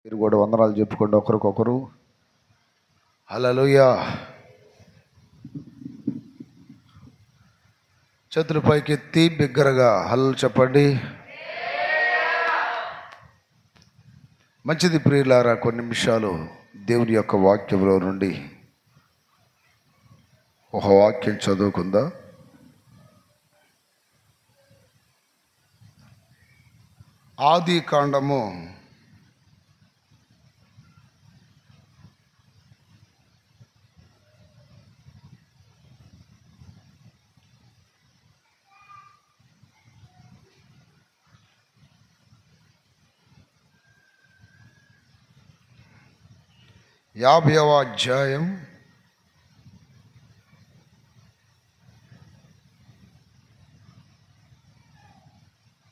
మీరు కూడా వందనాలు చెప్పుకోండి ఒకరికొకరు. హల్లెలూయా. చేతుల పైకెత్తి బిగ్గరగా హల్లెలూయా చెప్పండి. మంచిది ప్రియులారా, కొన్ని నిమిషాలు దేవుని యొక్క వాక్యంలో నుండి ఒక వాక్యం చదువుకుందా. ఆది కాండము 50వ అధ్యాయం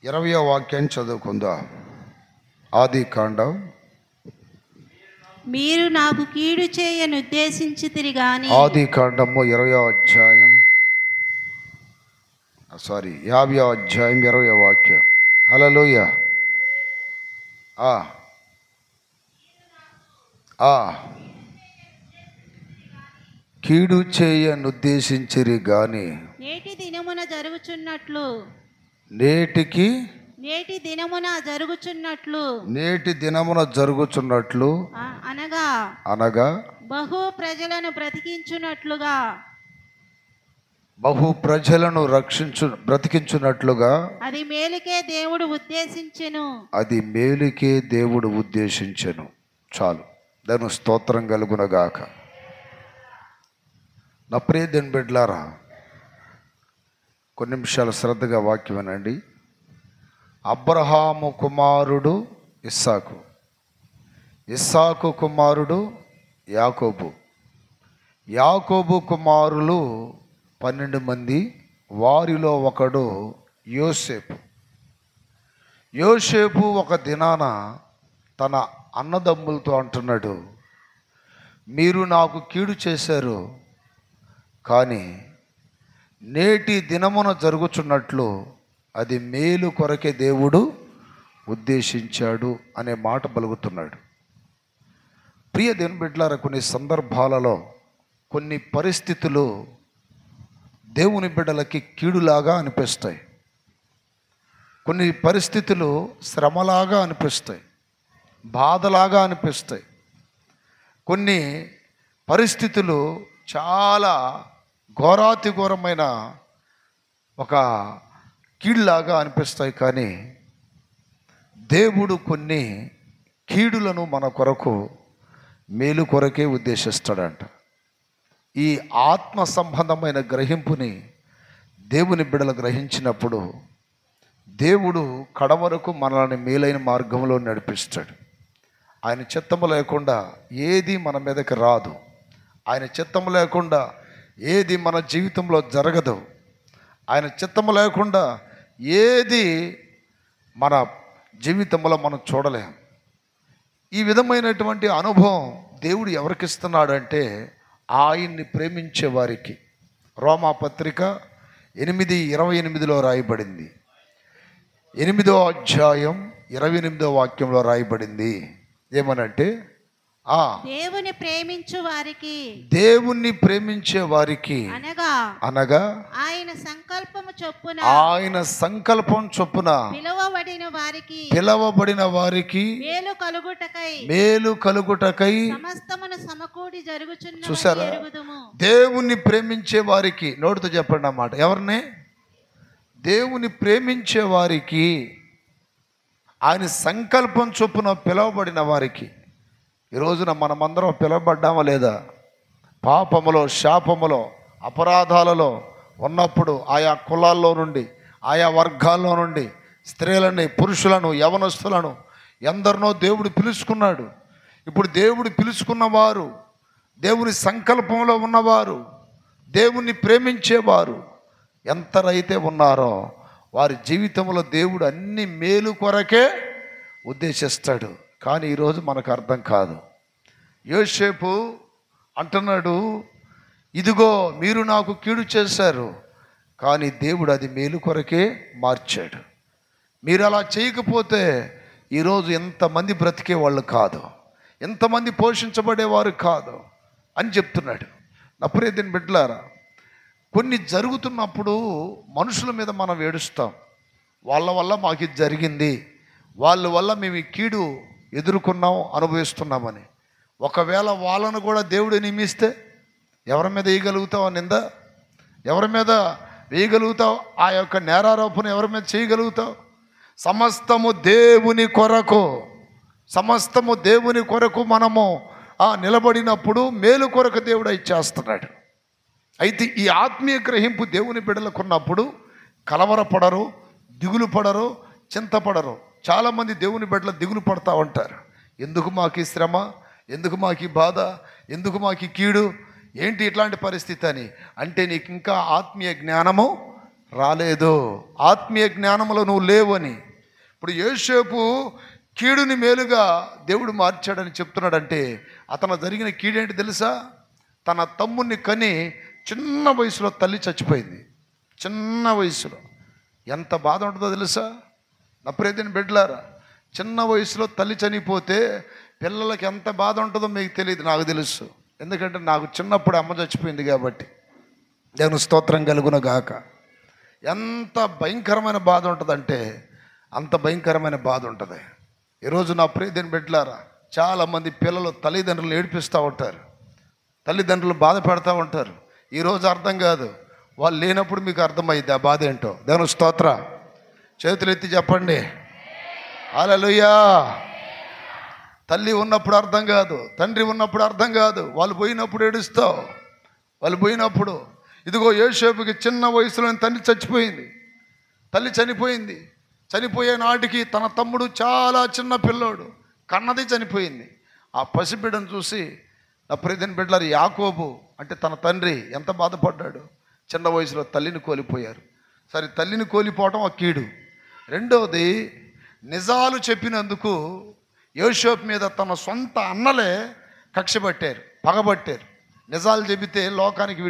20వ వాక్యాన్ని చదువుకుందా. ఆది కాండం. మీరు నాకు కీడు చేయను ఉద్దేశించితిరి గాని. ఆది కాండము 20వ అధ్యాయం 50వ అధ్యాయం 20వ వాక్యం. హల్లెలూయా. కీడు చేయనుద్దేశించిరి గాని నేటి దినమున జరుగుచున్నట్లు నేటి దినమున జరుగుచున్నట్లు అనగా బహు ప్రజలను బ్రతికించున్నట్లుగా అది మేలుకే దేవుడు ఉద్దేశించెను. చాలు, దాని స్తోత్రం కలుగునగాక. నా ప్రియ దేవుని బిడ్డలారా, కొన్ని నిమిషాలు శ్రద్ధగా వాక్యం వినండి. అబ్రహాము కుమారుడు ఇస్సాకు, ఇస్సాకు కుమారుడు యాకోబు, యాకోబు కుమారులు 12 మంది. వారిలో ఒకడు యోసేపు. యోసేపు ఒక దినాన తన అన్నదమ్ములతో అంటున్నాడు, మీరు నాకు కీడు చేశారు, కానీ నేటి దినమున జరుగుచున్నట్లు అది మేలు కొరకే దేవుడు ఉద్దేశించాడు అనే మాట పలుకుతున్నాడు. ప్రియ దేవుని బిడ్డలారా, కొన్ని సందర్భాలలో కొన్ని పరిస్థితులు దేవుని బిడ్డలకి కీడులాగా అనిపిస్తాయి. కొన్ని పరిస్థితులు శ్రమలాగా అనిపిస్తాయి, బాధలాగా అనిపిస్తాయి. కొన్ని పరిస్థితులు చాలా ఘోరాతి ఘోరమైన ఒక కీడులాగా అనిపిస్తాయి. కానీ దేవుడు కొన్ని కీడులను మన కొరకు మేలు కొరకే ఉద్దేశిస్తాడంట. ఈ ఆత్మ సంబంధమైన గ్రహింపుని దేవుని బిడ్డలు గ్రహించినప్పుడు దేవుడు కడవరకు మనల్ని మేలైన మార్గంలో నడిపిస్తాడు. ఆయన చిత్తము లేకుండా ఏది మన మీదకి రాదు. ఆయన చిత్తము లేకుండా ఏది మన జీవితంలో జరగదు. ఆయన చిత్తము లేకుండా ఏది మన జీవితంలో మనం చూడలేం. ఈ విధమైనటువంటి అనుభవం దేవుడు ఎవరికి ఇస్తున్నాడంటే ఆయన్ని ప్రేమించే వారికి. రోమాపత్రిక 8:28 రాయబడింది. 8వ అధ్యాయం 28వ వాక్యంలో రాయబడింది. ఏమనంటే దేవుని ప్రేమించే వారికి అనగా ఆయన సంకల్పం చొప్పున పిలవబడిన వారికి మేలు కలుగుటకై చూసారా, దేవుణ్ణి ప్రేమించే వారికి. నోటితో చెప్పండి అన్నమాట. ఎవరిని? దేవుని ప్రేమించే వారికి, ఆయన సంకల్పం చొప్పున పిలవబడిన వారికి. ఈ రోజున మనమందరం పిలవబడ్డామా లేదా? పాపములో, శాపములో, అపరాధాలలో ఉన్నప్పుడు ఆయా కులాల్లో నుండి, ఆయా వర్గాల్లో నుండి స్త్రీలని, పురుషులను, యవనస్తులను ఎందరినో దేవుడు పిలుచుకున్నాడు. ఇప్పుడు దేవుడు పిలుచుకున్నవారు, దేవుని సంకల్పంలో ఉన్నవారు, దేవుణ్ణి ప్రేమించేవారు ఎంతరైతే ఉన్నారో వారి జీవితంలో దేవుడు అన్ని మేలు కొరకే ఉద్దేశిస్తాడు. కానీ ఈరోజు మనకు అర్థం కాదు. యోసేపు అంటున్నాడు, ఇదిగో మీరు నాకు కీడు చేశారు, కానీ దేవుడు అది మేలు కొరకే మార్చాడు. మీరు అలా చేయకపోతే ఈరోజు ఎంతమంది బ్రతికే వాళ్ళు కాదు, ఎంతమంది పోషించబడేవారు కాదు అని చెప్తున్నాడు. నా ప్రియ దేవుని బిడ్డలారా, కొన్ని జరుగుతున్నప్పుడు మనుషుల మీద మనం ఏడుస్తాం. వాళ్ళ వల్ల మాకు ఇది జరిగింది, వాళ్ళ వల్ల మేము ఈ కీడు ఎదుర్కొన్నాం, అనుభవిస్తున్నామని. ఒకవేళ వాళ్ళను కూడా దేవుడు నియమిస్తే ఎవరి మీద వేయగలుగుతావు నింద? ఎవరి మీద వేయగలుగుతావు? ఆ యొక్క నేరారోపణ ఎవరి మీద చేయగలుగుతావు? సమస్తము దేవుని కొరకు, సమస్తము దేవుని కొరకు మనము నిలబడినప్పుడు మేలు కొరకు దేవుడు ఇచ్చేస్తున్నాడు. అయితే ఈ ఆత్మీయ గ్రహింపు దేవుని బిడ్డలకు ఉన్నప్పుడు కలవరపడరు, దిగులు పడరు, చింతపడరు. చాలామంది దేవుని బిడ్డలు దిగులు పడతా ఉంటారు. ఎందుకు మాకు ఈ శ్రమ, ఎందుకు మాకు ఈ బాధ, ఎందుకు మాకు ఈ కీడు, ఏంటి ఇట్లాంటి పరిస్థితి అని. అంటే నీకు ఇంకా ఆత్మీయ జ్ఞానము రాలేదు, ఆత్మీయ జ్ఞానములో నువ్వు లేవని. ఇప్పుడు యోసేపు కీడుని మేలుగా దేవుడు మార్చాడని చెప్తున్నాడంటే అతను జరిగిన కీడేంటి తెలుసా? తన తమ్ముడిని కని చిన్న వయసులో తల్లి చచ్చిపోయింది. చిన్న వయసులో ఎంత బాధ ఉంటుందో తెలుసా? నా ప్రియ దేవుని బిడ్డలారా, చిన్న వయసులో తల్లి చనిపోతే పిల్లలకి ఎంత బాధ ఉంటుందో మీకు తెలియదు, నాకు తెలుసు. ఎందుకంటే నాకు చిన్నప్పుడు అమ్మ చచ్చిపోయింది కాబట్టి. దేవుని స్తోత్రం కలుగును గాక. ఎంత భయంకరమైన బాధ ఉంటుందంటే అంత భయంకరమైన బాధ ఉంటుంది. ఈరోజు నా ప్రియ దేవుని బిడ్డలారా, చాలామంది పిల్లలు తల్లిదండ్రులు ఏడిపిస్తూ ఉంటారు, తల్లిదండ్రులు బాధ పెడతా ఉంటారు. ఈరోజు అర్థం కాదు, వాళ్ళు లేనప్పుడు మీకు అర్థమైంది ఆ బాధ ఏంటో. దేవుని స్తోత్ర. చేతులు ఎత్తి చెప్పండి హల్లెలూయా. తల్లి ఉన్నప్పుడు అర్థం కాదు, తండ్రి ఉన్నప్పుడు అర్థం కాదు, వాళ్ళు పోయినప్పుడు ఏడుస్తావు. వాళ్ళు పోయినప్పుడు ఇదిగో యోసేపుకి చిన్న వయసులో తల్లి చచ్చిపోయింది. తల్లి చనిపోయింది. చనిపోయే నాటికి తన తమ్ముడు చాలా చిన్న పిల్లోడు, కన్నది చనిపోయింది. ఆ పసిబిడ్డను చూసి నా ప్రియమైన బిడ్డలారు, యాకోబు అంటే తన తండ్రి ఎంత బాధపడ్డాడు. చిన్న వయసులో తల్లిని కోల్పోయారు. సరే, తల్లిని కోల్పోవటం ఆ కీడు. రెండవది, నిజాలు చెప్పినందుకు యోసేపు మీద తన సొంత అన్నలే కక్ష పట్టారు, పగబట్టారు. నిజాలు చెబితే లోకానికి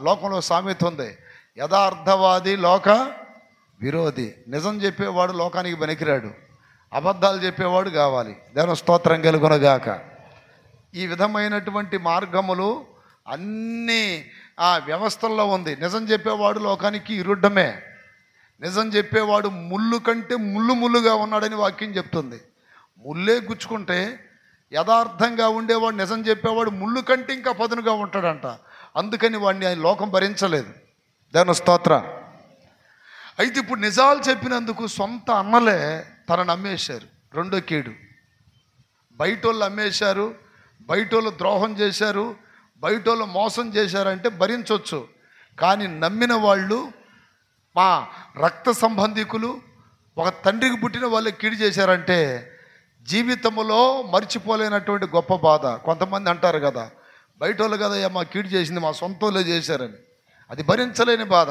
లోకంలో సామెత ఉంది, యథార్థవాది లోక విరోధి. నిజం చెప్పేవాడు లోకానికి పనికిరాడు, అబద్ధాలు చెప్పేవాడు కావాలి. దేవుని స్తోత్రం కలుగునగాక. ఈ విధమైనటువంటి మార్గములు అన్నీ వ్యవస్థల్లో ఉంది. నిజం చెప్పేవాడు లోకానికి ఇరుడ్డమే. నిజం చెప్పేవాడు ముళ్ళు కంటే ముళ్ళుగా ఉన్నాడని వాక్యం చెప్తుంది. ముళ్ళే గుచ్చుకుంటే యథార్థంగా ఉండేవాడు, నిజం చెప్పేవాడు ముళ్ళు కంటే ఇంకా పదునుగా ఉంటాడంట. అందుకని వాడిని ఆయన లోకం భరించలేదు. దేవుని స్తోత్ర. అయితే ఇప్పుడు నిజాలు చెప్పినందుకు సొంత అన్నలే తనను అమ్మేశారు. రెండో కీడు. బయటోళ్ళు అమ్మేశారు, బయటోళ్ళు ద్రోహం చేశారు, బయటోళ్ళు మోసం చేశారంటే భరించవచ్చు. కానీ నమ్మిన వాళ్ళు, మా రక్త సంబంధికులు, ఒక తండ్రికి పుట్టిన వాళ్ళకి కీడు చేశారంటే జీవితంలో మర్చిపోలేనటువంటి గొప్ప బాధ. కొంతమంది అంటారు కదా, బయటోళ్ళు కదా మా కీడు చేసింది, మా సొంత వాళ్ళే చేశారని. అది భరించలేని బాధ.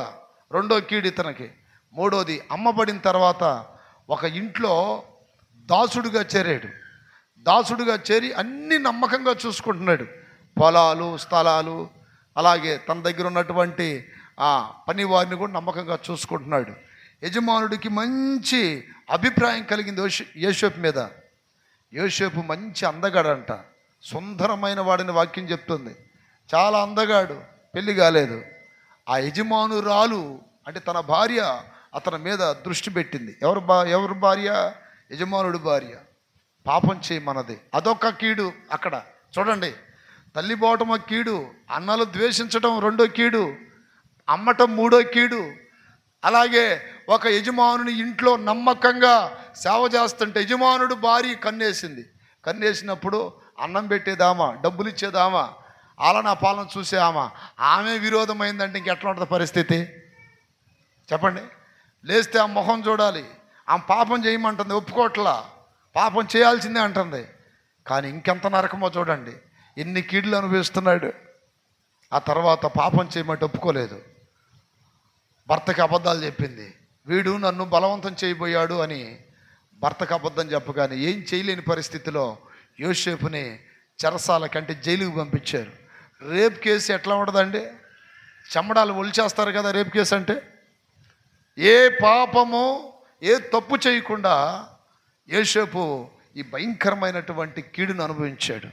రెండో కీడు ఇతనికి. మూడోది, అమ్మబడిన తర్వాత ఒక ఇంట్లో దాసుడుగా చేరాడు. దాసుడుగా చేరి అన్ని నమ్మకంగా చూసుకుంటున్నాడు. పొలాలు, స్థలాలు, అలాగే తన దగ్గర ఉన్నటువంటి పని వారిని కూడా నమ్మకంగా చూసుకుంటున్నాడు. యజమానుడికి మంచి అభిప్రాయం కలిగింది యోసేపు మీద. యోసేపు మంచి అందగాడంట, సుందరమైన వాడిని వాక్యం చెప్తుంది. చాలా అందగాడు, పెళ్లి కాలేదు. ఆ యజమానురాలు అంటే తన భార్య అతని మీద దృష్టి పెట్టింది. ఎవరు భార్య? యజమానుడి భార్య. పాపం చేయమన్నది. అదొక కీడు. అక్కడ చూడండి, తల్లి పోవటం ఒక కీడు, అన్నలు ద్వేషించడం రెండో కీడు, అమ్మటం మూడో కీడు. అలాగే ఒక యజమానుని ఇంట్లో నమ్మకంగా సేవ చేస్తుంటే యజమానుడు భార్య కన్నేసింది. కన్నేసినప్పుడు అన్నం పెట్టేదామా, డబ్బులు ఇచ్చేదామా, ఆలనా పాలన చూసేదామా, ఆమె విరోధమైందంటే ఇంకెట్లా ఉంటుంది పరిస్థితి చెప్పండి. లేస్తే ఆ మొహం చూడాలి. ఆమె పాపం చేయమంటుంది, ఒప్పుకోట్లా, పాపం చేయాల్సిందే అంటుంది. కానీ ఇంకెంత నరకమో చూడండి, ఎన్ని కీడులు అనుభవిస్తున్నాడు. ఆ తర్వాత పాపం చేయమంటే ఒప్పుకోలేదు. భర్తకి అబద్ధాలు చెప్పింది. వీడు నన్ను బలవంతం చేయబోయాడు అని భర్తకు అబద్ధం చెప్పగానే ఏం చేయలేని పరిస్థితిలో యోసేపుని చెరసాల కంటే జైలుకు పంపించారు. రేప్ కేసు ఎట్లా ఉండదండి? చెమ్మడాలు ఒలిచేస్తారు కదా రేప్ కేసు అంటే. ఏ పాపము, ఏ తప్పు చేయకుండా యోసేపు ఈ భయంకరమైనటువంటి కీడును అనుభవించాడు.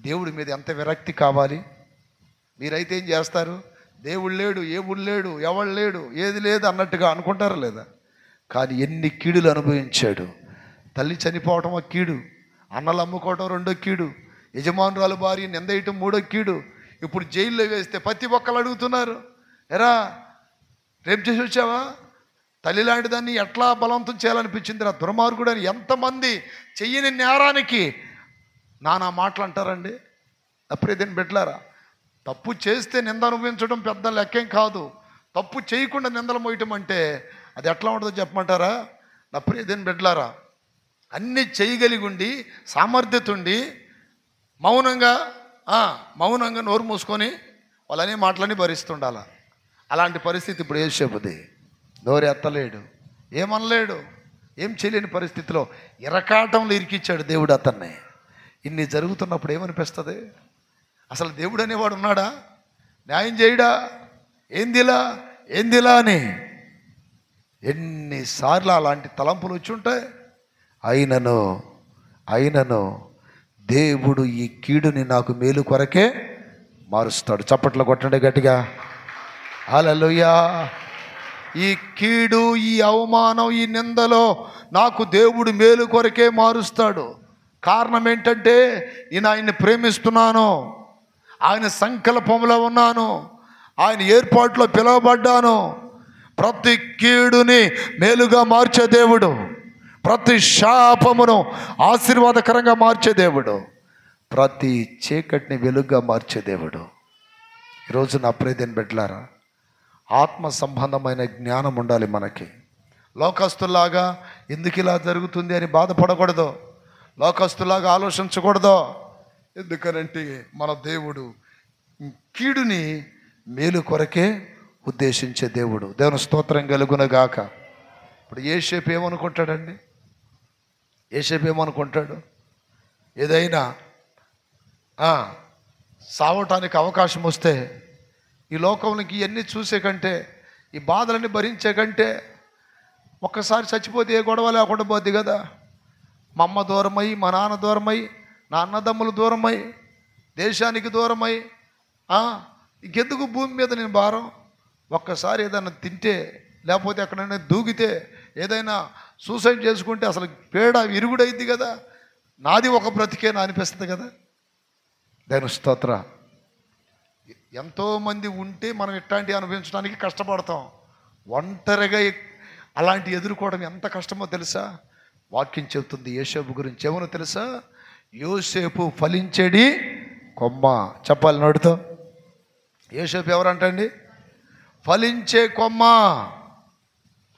దేవుడి మీద ఎంత విరక్తి కావాలి? మీరైతే ఏం చేస్తారు? దేవుడు లేడు, ఏవుడు లేడు, ఎవడు లేడు, ఏది లేదు అన్నట్టుగా అనుకుంటారా లేదా? కానీ ఎన్ని కీడులు అనుభవించాడు. తల్లి చనిపోవటం ఒక కీడు, అన్నలు అమ్ముకోవటం రెండో కీడు, యజమానురాలు భార్య నిందేయటం మూడో కీడు. ఇప్పుడు జైల్లో వేస్తే ప్రతి ఒక్కరు అడుగుతున్నారు, ఎరా రేపు చేసి వచ్చావా? తల్లి లాంటి దాన్ని ఎట్లా బలవంతం చేయాలనిపించింది రా దుర్మార్గుడు అని ఎంతమంది చెయ్యని నేరానికి నానా మాటలు అంటారండి. అప్పుడేదేని బిడ్డలారా, తప్పు చేస్తే నింద అనుభవించడం పెద్ద లెక్కేం కాదు. తప్పు చేయకుండా నిందలు మోయటం అంటే అది ఎట్లా ఉంటుందో చెప్పమంటారా? అప్పుడేదేని బిడ్డలారా, అన్నీ చేయగలిగి ఉండి సామర్థ్యత ఉండి మౌనంగా నోరు మూసుకొని వాళ్ళని మాటలని భరిస్తుండాల. అలాంటి పరిస్థితి ఇప్పుడు యోసేపుది. నోరు ఎత్తలేడు, ఏమనలేడు, ఏం చేయలేని పరిస్థితిలో ఇరకాటంలో ఇరికిచ్చాడు దేవుడు అతన్ని. ఇన్ని జరుగుతున్నప్పుడు ఏమనిపిస్తుంది? అసలు దేవుడు అనేవాడు ఉన్నాడా? న్యాయం చేయడా? ఏందిలా అని ఎన్నిసార్లు అలాంటి తలంపులు వచ్చి ఉంటాయి. అయినను దేవుడు ఈ కీడుని నాకు మేలు కొరకే మారుస్తాడు. చప్పట్లు కొట్టండి గట్టిగా, హల్లెలూయా. ఈ కీడు, ఈ అవమానం, ఈ నిందలో నాకు దేవుడు మేలు కొరకే మారుస్తాడు. కారణం ఏంటంటే నేను ఆయన్ని ప్రేమిస్తున్నాను, ఆయన సంకల్పంలో ఉన్నాను, ఆయన ఏర్పాట్లో పిలువబడ్డాను. ప్రతి కీడుని మేలుగా మార్చే దేవుడు, ప్రతి శాపమును ఆశీర్వాదకరంగా మార్చే దేవుడు, ప్రతి చీకటిని వెలుగుగా మార్చే దేవుడు. ఈరోజు నా ప్రియమైన బిడ్డలారా, ఆత్మ సంబంధమైన జ్ఞానం ఉండాలి మనకి. లోకస్తులాగా ఎందుకు ఇలా జరుగుతుంది అని బాధపడకూడదు, లోకస్తులాగా ఆలోచించకూడదు. ఎందుకనంటే మన దేవుడు కీడుని మేలు కొరకే ఉద్దేశించే దేవుడు. దేవుని స్తోత్రం కలుగునగాక. ఇప్పుడు యోసేపు ఏమనుకుంటాడండి? యోసేపు ఏమనుకుంటాడు? ఏదైనా సావటానికి అవకాశం వస్తే ఈ లోకంలోకి ఇవన్నీ చూసే కంటే, ఈ బాధలన్నీ భరించే కంటే ఒక్కసారి చచ్చిపోతే ఏ గొడవ లేకుండా పోద్ది కదా. మా అమ్మ దూరమై, మా నాన్న దూరమై, నా అన్నదమ్ములు దూరమై, దేశానికి దూరమై ఇంకెందుకు భూమి మీద నేను భారం? ఒక్కసారి ఏదైనా తింటే, లేకపోతే ఎక్కడైనా దూకితే, ఏదైనా సూసైడ్ చేసుకుంటే అసలు పేడ విరుగుడైద్ది కదా. నాది ఒక బ్రతికేనా అనిపిస్తుంది కదా. దాని స్తోత్ర. ఎంతోమంది ఉంటే మనం ఇట్లాంటివి అనుభవించడానికి కష్టపడతాం. ఒంటరిగా అలాంటి ఎదుర్కోవడం ఎంత కష్టమో తెలుసా? వాక్యం చెబుతుంది యోసేపు గురించి. ఏమో తెలుసా? యోసేపు ఫలించేడి కొమ్మ. చెప్పాలి నోటితో. యోసేపు ఎవరంటండి? ఫలించే కొమ్మ.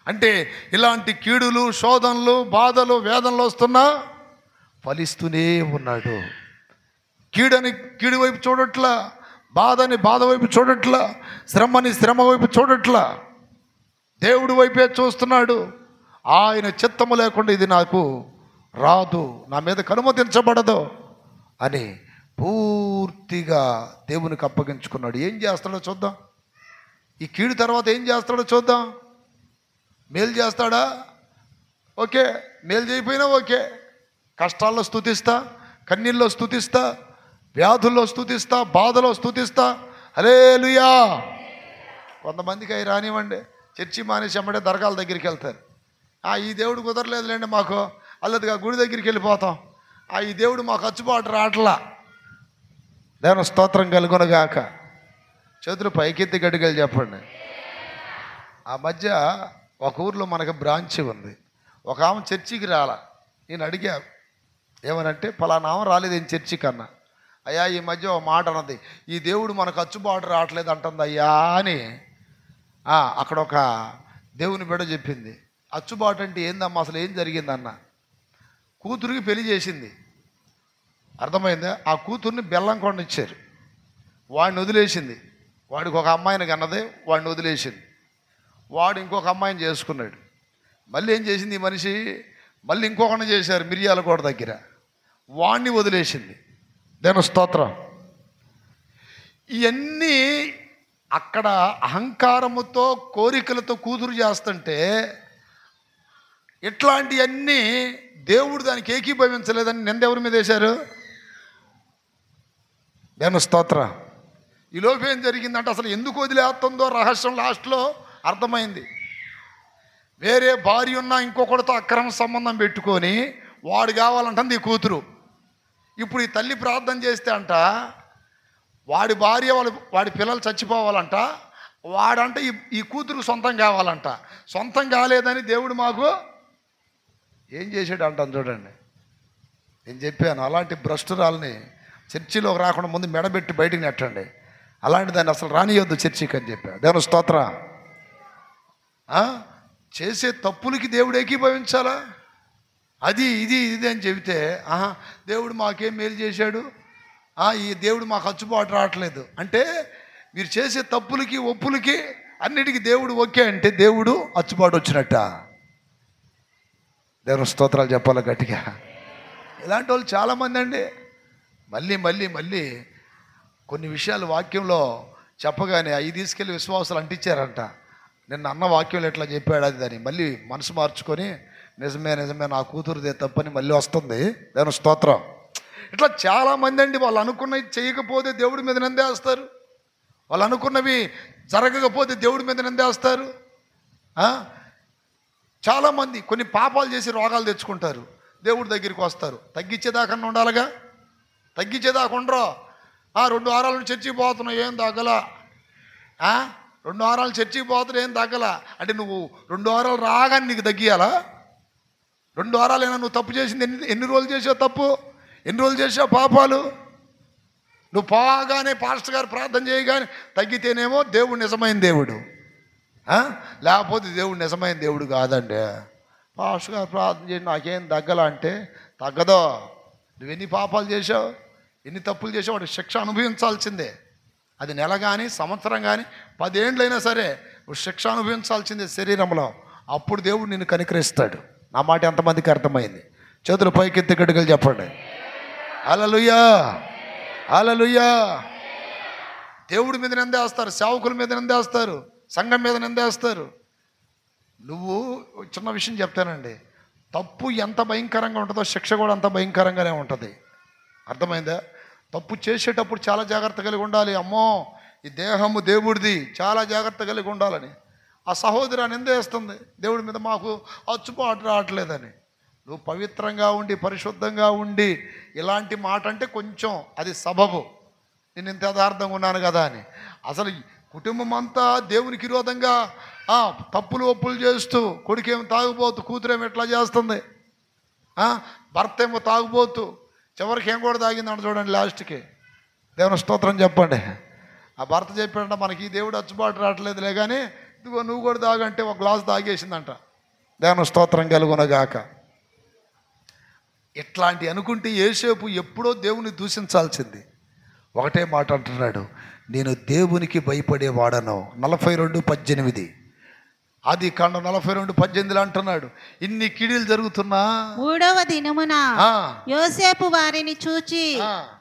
అంటే ఇలాంటి కీడులు, శోధనలు, బాధలు, వేదనలు వస్తున్నా ఫలిస్తూనే ఉన్నాడు. కీడని కీడు వైపు చూడట్లా, బాధని బాధ వైపు చూడట్లా, శ్రమని శ్రమ వైపు చూడట్లా, దేవుడి వైపే చూస్తున్నాడు. ఆయన చిత్తము లేకుండా ఇది నాకు రాదు, నా మీద అనుమతించబడదు అని పూర్తిగా దేవునికి అప్పగించుకున్నాడు. ఏం చేస్తాడో చూద్దాం. ఈ కీడు తర్వాత ఏం చేస్తాడో చూద్దాం. మేలు చేస్తాడా? ఓకే. మేలు చేయకపోయినా ఓకే. కష్టాల్లో స్తుతిస్తా, కన్నీళ్ళలో స్తుతిస్తా, వ్యాధుల్లో స్తుతిస్తా, బాధలో స్తుతిస్తా. హల్లెలూయా. కొంతమందికి అవి రానివ్వండి, చర్చి మానేసి అమ్మడే దర్గాల దగ్గరికి వెళ్తారు. ఈ దేవుడు కుదరలేదులేండి మాకు, అల్లదిగా గుడి దగ్గరికి వెళ్ళిపోతాం. ఈ దేవుడు మాకు అచ్చుబాటు రావట్లా. దేవుని స్తోత్రం కలుగునగాక. చేతులు పైకెత్తి గట్టిగా చెప్పండి. ఆ మధ్య ఒక ఊర్లో మనకు బ్రాంచ్ ఉంది. ఒక ఆమె చర్చికి రాలా. నేను అడిగా ఏమనంటే, పలానా ఆమె రాలేదు ఏం చర్చి కన్నా. అయ్యా ఈ మధ్య ఒక మాట అన్నది, ఈ దేవుడు మనకు అచ్చుబాటు రావట్లేదు అంటుంది అయ్యా అని. అక్కడ ఒక దేవుని బిడ్డ చెప్పింది. అచ్చుబాటు అంటే ఏందమ్మా, అసలు ఏం జరిగిందన్న? కూతురికి పెళ్లి చేసింది, అర్థమైందా? ఆ కూతుర్ని బెల్లం కొండ ఇచ్చారు, వాడిని వదిలేసింది. వాడికి ఒక అమ్మాయిని కన్నదే, వాడిని వదిలేసింది. వాడు ఇంకొక అమ్మాయిని చేసుకున్నాడు. మళ్ళీ ఏం చేసింది ఈ మనిషి? మళ్ళీ ఇంకొకరిని చేశారు మిర్యాలగూడ దగ్గర, వాడిని వదిలేసింది. దేని స్తోత్రం. ఇవన్నీ అక్కడ అహంకారముతో, కోరికలతో కూతురు చేస్తుంటే ఇట్లాంటివన్నీ దేవుడు దానికి ఏకీభవించలేదని నింద ఎవరి మీద వేశారు? దేవుని స్తోత్రం. ఈ లోపు ఏం జరిగిందంటే అసలు ఎందుకు వదిలేస్తుందో రహస్యం లాస్ట్లో అర్థమైంది. వేరే భార్య ఉన్న ఇంకొకటితో అక్రమ సంబంధం పెట్టుకొని వాడు కావాలంటుంది ఈ కూతురు. ఇప్పుడు ఈ తల్లి ప్రార్థన చేస్తే అంట వాడి భార్య వాడి పిల్లలు చచ్చిపోవాలంట, వాడంట ఈ కూతురు సొంతం కావాలంట. సొంతం కాలేదని దేవుడు మాకు ఏం చేసాడు అంటాను చూడండి. నేను చెప్పాను అలాంటి భ్రష్టురాల్ని చర్చిలోకి రాకుండా ముందు మెడబెట్టి బయటికి నెట్టండి. అలాంటి దాన్ని అసలు రానియొద్దు చర్చికి అని చెప్పాను. దేవుని స్తోత్రం. చేసే తప్పులకి దేవుడు ఏకీభవించాలా? అది ఇది ఇది అని చెబితే దేవుడు మాకేం మేలు చేశాడు, ఈ దేవుడు మాకు అచ్చుబాటు రావట్లేదు అంటే మీరు చేసే తప్పులకి ఒప్పులకి అన్నిటికీ దేవుడు ఓకే అంటే దేవుడు అచ్చుబాటు వచ్చినట్ట. దేవుని స్తోత్రాలు చెప్పాలి గట్టిగా. ఇలాంటి వాళ్ళు చాలామంది అండి. మళ్ళీ మళ్ళీ మళ్ళీ కొన్ని విషయాలు వాక్యంలో చెప్పగానే అవి తీసుకెళ్ళి విశ్వాసాలు అంటించారంట. నిన్న అన్న వాక్యంలో ఎట్లా చెప్పాడు అది దాన్ని మళ్ళీ మనసు మార్చుకొని నిజమే నిజమే నా కూతురుదే తప్పని మళ్ళీ వస్తుంది. దేవుని స్తోత్రం. ఇట్లా చాలామంది అండి వాళ్ళు అనుకున్నవి చేయకపోతే దేవుడి మీద నిందేస్తారు, వాళ్ళు అనుకున్నవి జరగకపోతే దేవుడి మీద నిందేస్తారు. చాలామంది కొన్ని పాపాలు చేసి రోగాలు తెచ్చుకుంటారు, దేవుడి దగ్గరికి వస్తారు. తగ్గించేదాకా ఉండాలిగా, తగ్గించేదాకా ఉండరు. 2 వారాల నుంచి చర్చికి పోతున్నావు ఏం తగ్గలా, 2 వారాలు చర్చికి పోతున్నావు ఏం తగ్గలా అంటే నువ్వు 2 వారాలు రాగానే నీకు తగ్గియాలా? 2 వారాలైనా నువ్వు తప్పు చేసింది ఎన్ని రోజులు చేసావు తప్పు, ఎన్ని రోజులు చేసావు పాపాలు? నువ్వు పోగానే పాస్టర్ గారు ప్రార్థన చేయగానే తగ్గితేనేమో దేవుడు నిజమైన దేవుడు, లేకపోతే దేవుడు నిజమైన దేవుడు కాదండి. పాస్టర్ గారు ప్రార్థన చేసి నాకేం తగ్గలా అంటే తగ్గదో. నువ్వెన్ని పాపాలు చేసావు, ఎన్ని తప్పులు చేసావు, వాడికి శిక్ష అనుభవించాల్సిందే. అది నెల కానీ సంవత్సరం కానీ 10 ఏండ్లైనా సరే నువ్వు శిక్ష అనుభవించాల్సిందే శరీరంలో. అప్పుడు దేవుడు నిన్ను కనికరిస్తాడు. నా మాట ఎంతమందికి అర్థమైంది? చేతులు పైకెత్తి గట్టిగా చెప్పండి హల్లెలూయా, హల్లెలూయా. దేవుడి మీద నిందేస్తారు, సేవకుల మీద నిందేస్తారు, సంఘం మీద నిందేస్తారు. నువ్వు చిన్న విషయం చెప్తానండి, తప్పు ఎంత భయంకరంగా ఉంటుందో శిక్ష కూడా అంత భయంకరంగానే ఉంటుంది. అర్థమైందా? తప్పు చేసేటప్పుడు చాలా జాగ్రత్త కలిగి ఉండాలి. అమ్మో ఈ దేహము దేవుడిది, చాలా జాగ్రత్త కలిగి ఉండాలని. ఆ సహోదరి నిందేస్తుంది దేవుడి మీద మాకు అచ్చుబాటు రావట్లేదని. నువ్వు పవిత్రంగా ఉండి పరిశుద్ధంగా ఉండి ఇలాంటి మాట అంటే కొంచెం అది సబబు, నేను ఇంత యథార్థంగా ఉన్నాను కదా అని. అసలు కుటుంబం అంతా దేవునికి విరోధంగా తప్పులు ఒప్పులు చేస్తూ, కొడుకేమో తాగుబోతు, కూతురేమో ఎట్లా చేస్తుంది, భర్త ఏమో తాగుబోతు, చివరికి ఏం కూడా తాగిందంట చూడండి లాస్ట్కి. దేవుని స్తోత్రం చెప్పండి. ఆ భర్త చెప్పాడంట మనకి ఈ దేవుడు అచ్చుబాటు రావట్లేదులే కానీ ఇదిగో నువ్వు కూడా తాగంటే ఒక గ్లాస్ తాగేసిందంట. దేవుని స్తోత్రం కలుగునగాక. ఇట్లాంటి అనుకుంటే యోసేపు ఎప్పుడో దేవుని దూషించాల్సింది. ఒకటే మాట అంటున్నాడు, నేను దేవునికి భయపడేవాడను. 42:18 ఆదికాండం 42:18 అంటున్నాడు. ఇన్ని కీడులు జరుగుతున్నా 3వ దినమున యోసేపు వారిని చూచి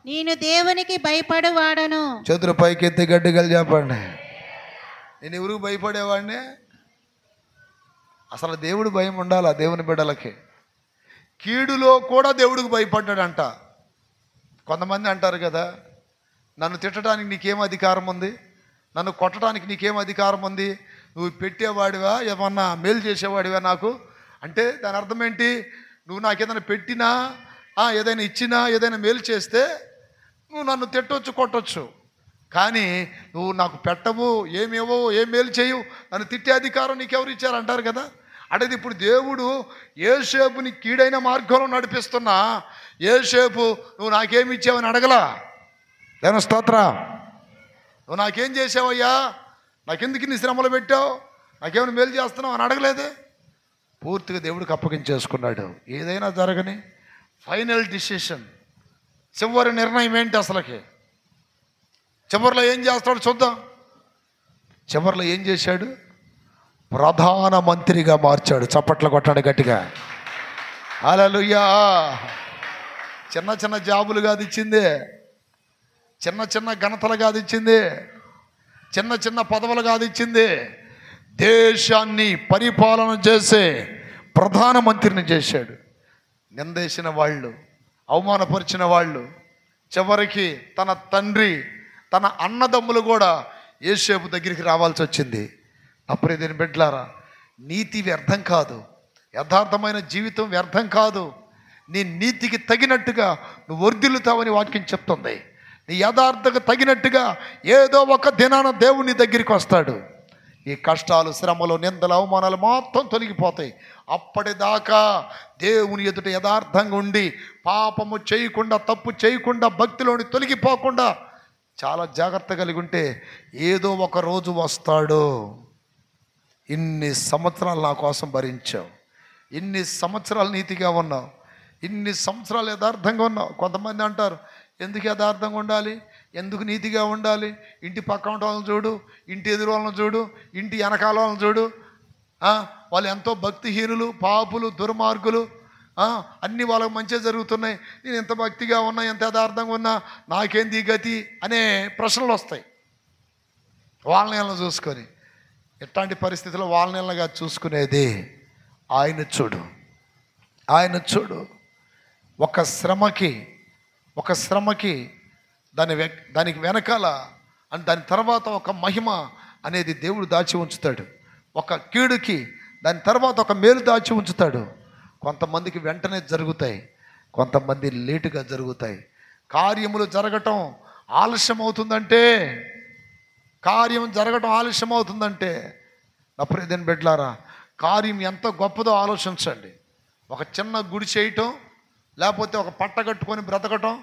నేను దేవునికి భయపడేవాడను. చేతులు పైకెత్తి గట్టిగా చెప్పండి. నేను ఎవరికి భయపడేవాడిని? అసలు దేవుడు భయం ఉండాలా దేవుని బిడ్డలకి? కీడులో కూడా దేవుడికి భయపడ్డాడంట. కొంతమంది అంటారు కదా, నన్ను తిట్టడానికి నీకేం అధికారం ఉంది, నన్ను కొట్టడానికి నీకేం అధికారం ఉంది, నువ్వు పెట్టేవాడివా, ఏమన్నా మేలు చేసేవాడివా నాకు అంటే దాని అర్థం ఏంటి? నువ్వు నాకు ఏదైనా పెట్టినా, ఏదైనా ఇచ్చినా, ఏదైనా మేలు చేస్తే నువ్వు నన్ను తిట్టవచ్చు కొట్టవచ్చు, కానీ నువ్వు నాకు పెట్టవు, ఏమేవో, ఏం మేలు చేయవు, నన్ను తిట్టే అధికారం నీకెవరు ఇచ్చారు అంటారు కదా. అంటే ఇప్పుడు దేవుడు యోసేపుని కీడైన మార్గంలో నడిపిస్తున్నా యోసేపు నువ్వు నాకేమి ఇచ్చావని అడగలా. దేవుని స్తోత్రం. నువ్వు నాకేం చేసావయ్యా, నాకెందుకు ఇన్ని శ్రమలు పెట్టావు, నాకేమైనా మేలు చేస్తున్నావు అని అడగలేదే. పూర్తిగా దేవుడికి అప్పగించేసుకున్నాడు. ఏదైనా జరగని ఫైనల్ డిసిషన్, చివరి నిర్ణయం ఏంటి అసలుకి? చివరిలో ఏం చేస్తాడు చూద్దాం. చివరిలో ఏం చేశాడు? ప్రధాన మంత్రిగా మార్చాడు. చప్పట్లు కొట్టాడు గట్టిగా. హల్లెలూయా. చిన్న చిన్న జాబులు కాదు ఇచ్చింది, చిన్న చిన్న ఘనతలు కాదు ఇచ్చింది, చిన్న చిన్న పదవులు కాదు ఇచ్చింది. దేశాన్ని పరిపాలన చేసే ప్రధానమంత్రిని చేశాడు. నిందేసిన వాళ్ళు, అవమానపరిచిన వాళ్ళు, చివరికి తన తండ్రి, తన అన్నదమ్ములు కూడా యోసేపు దగ్గరికి రావాల్సి వచ్చింది. అప్పుడే దీని బిడ్డలారా, నీతి వ్యర్థం కాదు, యథార్థమైన జీవితం వ్యర్థం కాదు. నీ నీతికి తగినట్టుగా నువ్వు వర్ధిల్లుతావని వాక్యం చెప్తుంది. నీ యథార్థకు తగినట్టుగా ఏదో ఒక దినాన దేవుని దగ్గరికి వస్తాడు. ఈ కష్టాలు, శ్రమలు, నిందలు, అవమానాలు మొత్తం తొలగిపోతాయి. అప్పటిదాకా దేవుని ఎదుట యథార్థంగా ఉండి పాపము చేయకుండా, తప్పు చేయకుండా, భక్తిలోని తొలగిపోకుండా చాలా జాగ్రత్త కలిగి ఉంటే ఏదో ఒక రోజు వస్తాడు. ఇన్ని సంవత్సరాలు నా కోసం భరించావు, ఇన్ని సంవత్సరాలు నీతిగా ఉన్నావు, ఇన్ని సంవత్సరాలు యథార్థంగా ఉన్నావు. కొంతమంది అంటారు, ఎందుకు యథార్థంగా ఉండాలి, ఎందుకు నీతిగా ఉండాలి? ఇంటి పక్క వాళ్ళని చూడు, ఇంటి ఎదురు వాళ్ళని చూడు, ఇంటి వెనకాల వాళ్ళని చూడు, వాళ్ళు ఎంతో భక్తిహీనులు, పాపులు, దుర్మార్గులు, అన్నీ వాళ్ళకు మంచిగా జరుగుతున్నాయి. నేను ఎంత భక్తిగా ఉన్నా, ఎంత యథార్థంగా ఉన్నా నాకేంది గతి అనే ప్రశ్నలు వస్తాయి వాళ్ళని చూసుకొని. ఎట్లాంటి పరిస్థితుల్లో వాళ్ళనిగా చూసుకునేది ఆయన చూడు, ఆయన చూడు. ఒక శ్రమకి దానికి వెనకాల అని దాని తర్వాత ఒక మహిమ అనేది దేవుడు దాచి ఉంచుతాడు. ఒక కీడుకి దాని తర్వాత ఒక మేలు దాచి ఉంచుతాడు. కొంతమందికి వెంటనే జరుగుతాయి, కొంతమంది లేటుగా జరుగుతాయి. కార్యములు జరగటం ఆలస్యం అవుతుందంటే, నా ప్రియమైన బిడ్డలారా, కార్యం ఎంత గొప్పదో ఆలోచించండి. ఒక చిన్న గుడి చేయటం, లేకపోతే ఒక పట్ట కట్టుకొని బ్రతకటం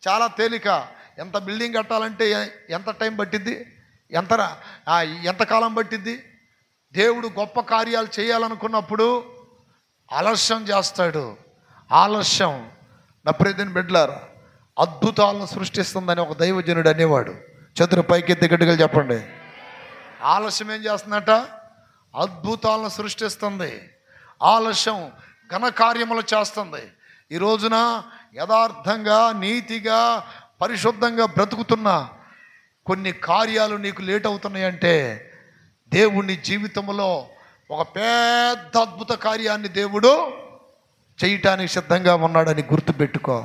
చాలా తేలిక. ఎంత బిల్డింగ్ కట్టాలంటే ఎంత టైం పట్టిద్ది, ఎంతకాలం పట్టిద్ది. దేవుడు గొప్ప కార్యాలు చేయాలనుకున్నప్పుడు ఆలస్యం చేస్తాడు. ఆలస్యం నా ప్రియమైన బిడ్డలారా అద్భుతాలను సృష్టిస్తుందని ఒక దైవజనుడు అనేవాడు. చతురు పైకెత్తి గట్టిగా చెప్పండి. ఆలస్యం ఏం చేస్తుందట? అద్భుతాలను సృష్టిస్తుంది. ఆలస్యం ఘనకార్యములు చేస్తుంది. ఈ రోజున యథార్థంగా, నీతిగా, పరిశుద్ధంగా బ్రతుకుతున్న కొన్ని కార్యాలు నీకు లేట్ అవుతున్నాయంటే దేవుని జీవితంలో ఒక పెద్ద అద్భుత కార్యాన్ని దేవుడు చేయటానికి సిద్ధంగా ఉన్నాడని గుర్తుపెట్టుకో.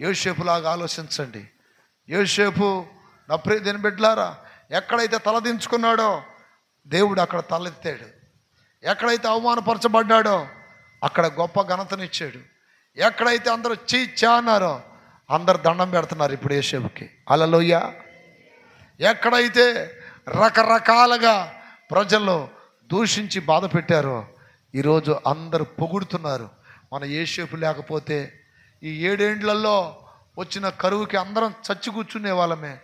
యోసేపులాగా ఆలోచించండి. యోసేపు నా ప్రియమైన బిడ్డలారా ఎక్కడైతే తలదించుకున్నాడో దేవుడు అక్కడ తలెత్తాడు. ఎక్కడైతే అవమానపరచబడ్డాడో అక్కడ గొప్ప ఘనతనిచ్చాడు. ఎక్కడైతే అందరూ చీచా అన్నారో అందరు దండం పెడుతున్నారు ఇప్పుడు యోసేపుకి. హల్లెలూయా. ఎక్కడైతే రకరకాలుగా ప్రజల్లో దూషించి బాధ పెట్టారో ఈరోజు అందరూ పొగుడుతున్నారు. మన యోసేపు లేకపోతే ఈ 7 ఏండ్లలో వచ్చిన కరువుకి అందరం చచ్చి కూర్చునే వాళ్ళమే.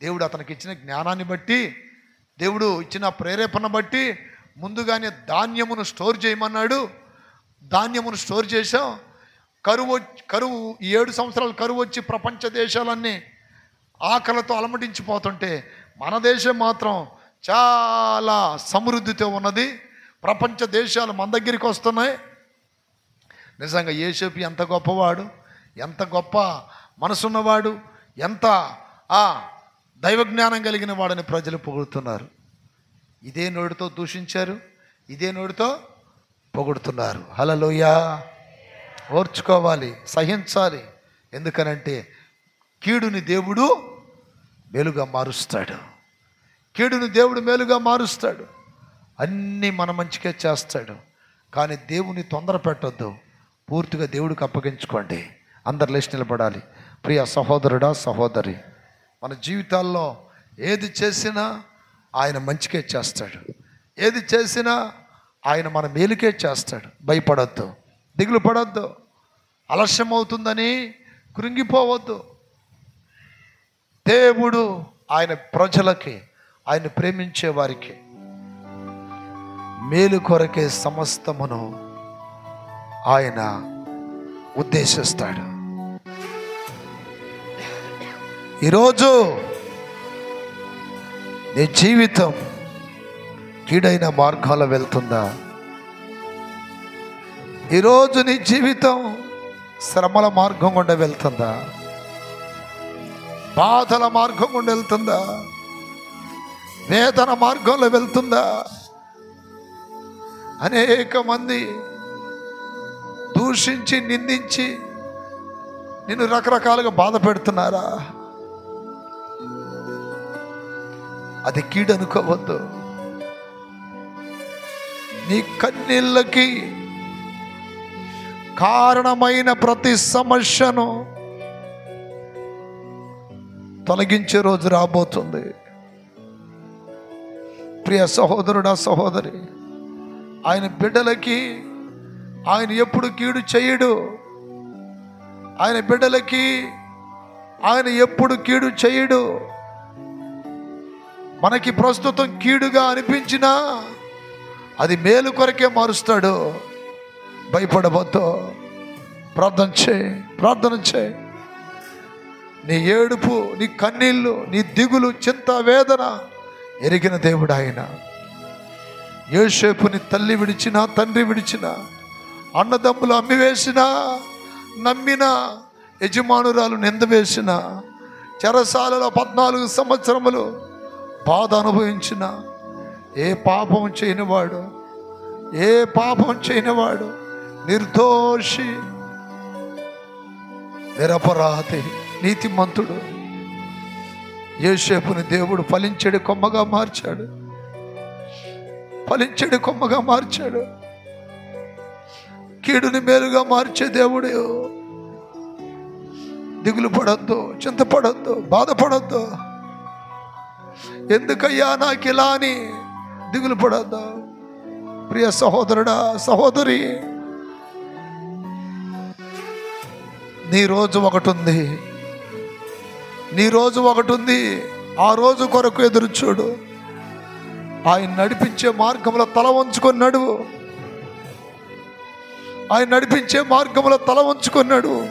దేవుడు అతనికి ఇచ్చిన జ్ఞానాన్ని బట్టి, దేవుడు ఇచ్చిన ప్రేరేపణ బట్టి ముందుగానే ధాన్యమును స్టోర్ చేయమన్నాడు. ధాన్యమును స్టోర్ చేసాం. కరువు 7 సంవత్సరాలు కరువు వచ్చి ప్రపంచ దేశాలన్నీ ఆకలితో అలమటించిపోతుంటే మన దేశం మాత్రం చాలా సమృద్ధితో ఉన్నది. ప్రపంచ దేశాలు మన దగ్గరికి వస్తున్నాయి. నిజంగా యోసేపు ఎంత గొప్పవాడు, ఎంత గొప్ప మనసున్నవాడు, ఎంత దైవజ్ఞానం కలిగిన వాడని ప్రజలు పొగుడుతున్నారు. ఇదే నోటితో దూషించారు, ఇదే నోటితో పొగుడుతున్నారు. హల్లెలూయా. ఓర్చుకోవాలి, సహించాలి. ఎందుకనంటే కీడుని దేవుడు మేలుగా మారుస్తాడు. కీడుని దేవుడు మేలుగా మారుస్తాడు. అన్నీ మన మంచిగా చేస్తాడు. కానీ దేవుని తొందర పెట్టొద్దు. పూర్తిగా దేవుడికి అప్పగించుకోండి. అందరు లేచి నిలబడాలి. ప్రియ సహోదరుడా, సహోదరి, మన జీవితాల్లో ఏది చేసినా ఆయన మంచికే చేస్తాడు. ఏది చేసినా ఆయన మన మేలుకే చేస్తాడు. భయపడొద్దు, దిగులు పడొద్దు, ఆలస్యం అవుతుందని కృంగిపోవద్దు. దేవుడు ఆయన ప్రజలకి, ఆయన ప్రేమించే వారికి మేలు కొరకే సమస్తమును ఆయన ఉద్దేశిస్తాడు. ఈరోజు నీ జీవితం కీడైన మార్గాల్లో వెళ్తుందా? ఈరోజు నీ జీవితం శ్రమల మార్గం గుండా వెళ్తుందా? బాధల మార్గం గుండా వెళ్తుందా? వేదన మార్గంలో వెళ్తుందా? అనేక మంది దూషించి నిందించి నిన్ను రకరకాలుగా బాధ పెడుతున్నారా? అది కీడు అనుకోవద్దు. నీ కన్నీళ్ళకి కారణమైన ప్రతి సమస్యను తొలగించే రోజు రాబోతుంది. ప్రియ సహోదరుడా, సహోదరి, ఆయన బిడ్డలకి ఆయన ఎప్పుడు కీడు చేయడు. ఆయన బిడ్డలకి ఆయన ఎప్పుడు కీడు చేయడు. మనకి ప్రస్తుతం కీడుగా అనిపించినా అది మేలు కొరకే మారుస్తాడు. భయపడవద్దు. ప్రార్థన చేయి, ప్రార్థన చేయి. నీ ఏడుపు, నీ కన్నీళ్ళు, నీ దిగులు, చింత, వేదన ఎరిగిన దేవుడు ఆయన. యోసేపుని తల్లి విడిచినా, తండ్రి విడిచినా, అన్నదమ్ములు అమ్మివేసినా, నమ్మిన యజమానురాలు నిందవేసిన, చెరసాలలో 14 సంవత్సరములు బాధ అనుభవించిన, ఏ పాపం చేయనివాడు, ఏ పాపం చేయనివాడు, నిర్దోషి, నిరపరాధి, నీతిమంతుడు యోసేపుని దేవుడు ఫలించెడు కొమ్మగా మార్చాడు. ఫలించెడు కొమ్మగా మార్చాడు. కీడుని మేలుగా మార్చే దేవుడు. దిగులు పడొద్దు, చింతపడొద్దు, బాధపడొద్దు. ఎందుకయ్యా నాకు ఇలా అని దిగులు పడొద్దు. ప్రియ సహోదరుడా, సహోదరి, నీ రోజు ఒకటి ఉంది. నీ రోజు ఒకటి ఉంది. ఆ రోజు కొరకు ఎదురు చూడు. ఆయన నడిపించే మార్గంలో తల వంచుకొని నడువు. ఆయన నడిపించే మార్గంలో తల వంచుకొని నడువు.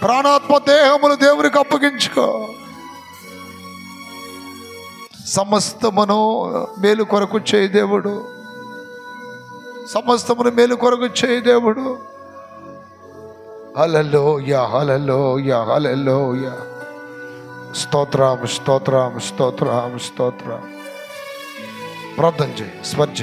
ప్రాణాత్మ దేహములు దేవునికి అప్పగించుకో. సమస్తమును మేలు కొరకు చేయి దేవుడు. సమస్తమును మేలు కొరకు చేయి దేవుడు. హల్లెలూయా, హల్లెలూయా, హల్లెలూయా. స్తోత్రం, స్తోత్రం, స్తోత్రం, స్తోత్రం. ప్రార్థన చేయి, స్వర్జ